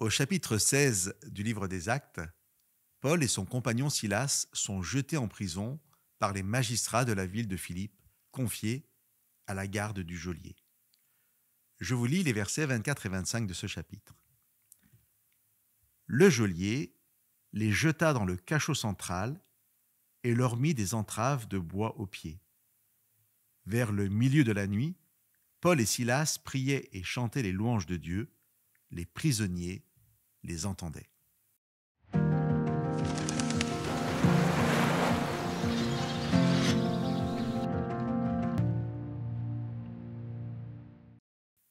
Au chapitre 16 du livre des Actes, Paul et son compagnon Silas sont jetés en prison par les magistrats de la ville de Philippe, confiés à la garde du geôlier. Je vous lis les versets 24 et 25 de ce chapitre. Le geôlier les jeta dans le cachot central et leur mit des entraves de bois aux pieds. Vers le milieu de la nuit, Paul et Silas priaient et chantaient les louanges de Dieu. Les prisonniers les entendaient.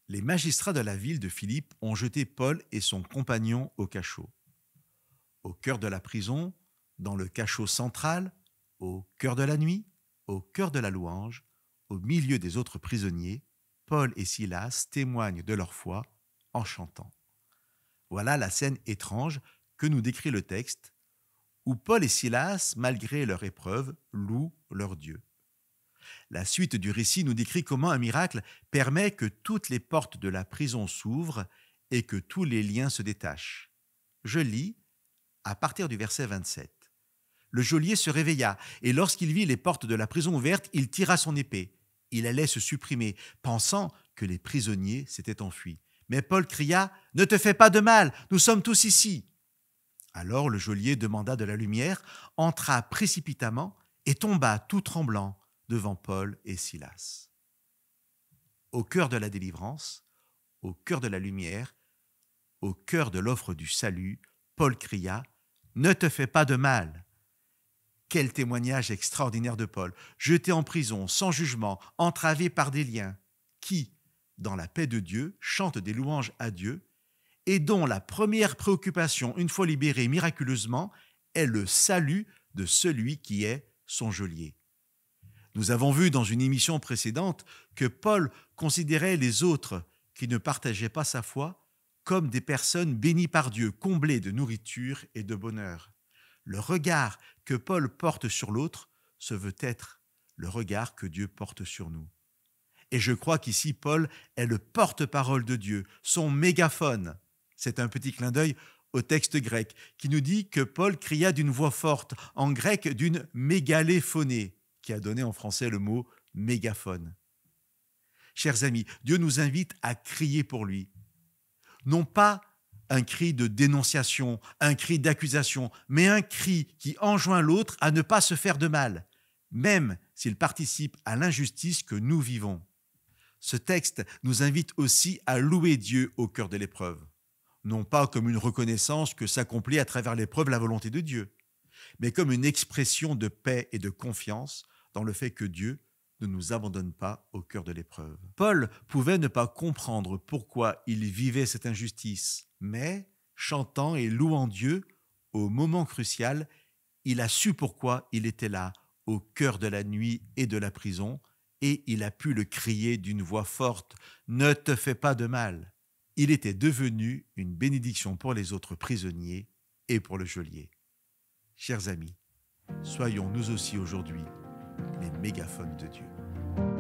Les magistrats de la ville de Philippe ont jeté Paul et son compagnon au cachot. Au cœur de la prison, dans le cachot central, au cœur de la nuit, au cœur de la louange, au milieu des autres prisonniers, Paul et Silas témoignent de leur foi en chantant. Voilà la scène étrange que nous décrit le texte, où Paul et Silas, malgré leur épreuve, louent leur Dieu. La suite du récit nous décrit comment un miracle permet que toutes les portes de la prison s'ouvrent et que tous les liens se détachent. Je lis à partir du verset 27. Le geôlier se réveilla et lorsqu'il vit les portes de la prison ouvertes, il tira son épée. Il allait se supprimer, pensant que les prisonniers s'étaient enfuis. Mais Paul cria « Ne te fais pas de mal, nous sommes tous ici !» Alors le geôlier demanda de la lumière, entra précipitamment et tomba tout tremblant devant Paul et Silas. Au cœur de la délivrance, au cœur de la lumière, au cœur de l'offre du salut, Paul cria « Ne te fais pas de mal !» Quel témoignage extraordinaire de Paul, jeté en prison, sans jugement, entravé par des liens, qui, dans la paix de Dieu, chante des louanges à Dieu et dont la première préoccupation, une fois libéré miraculeusement, est le salut de celui qui est son geôlier. Nous avons vu dans une émission précédente que Paul considérait les autres qui ne partageaient pas sa foi comme des personnes bénies par Dieu, comblées de nourriture et de bonheur. Le regard que Paul porte sur l'autre se veut être le regard que Dieu porte sur nous. Et je crois qu'ici, Paul est le porte-parole de Dieu, son mégaphone. C'est un petit clin d'œil au texte grec qui nous dit que Paul cria d'une voix forte, en grec d'une mégaléphonée, qui a donné en français le mot mégaphone. Chers amis, Dieu nous invite à crier pour lui. Non pas un cri de dénonciation, un cri d'accusation, mais un cri qui enjoint l'autre à ne pas se faire de mal, même s'il participe à l'injustice que nous vivons. Ce texte nous invite aussi à louer Dieu au cœur de l'épreuve, non pas comme une reconnaissance que s'accomplit à travers l'épreuve la volonté de Dieu, mais comme une expression de paix et de confiance dans le fait que Dieu ne nous abandonne pas au cœur de l'épreuve. Paul pouvait ne pas comprendre pourquoi il vivait cette injustice, mais, chantant et louant Dieu, au moment crucial, il a su pourquoi il était là, au cœur de la nuit et de la prison, et il a pu le crier d'une voix forte « Ne te fais pas de mal !» Il était devenu une bénédiction pour les autres prisonniers et pour le geôlier. Chers amis, soyons nous aussi aujourd'hui les mégaphones de Dieu.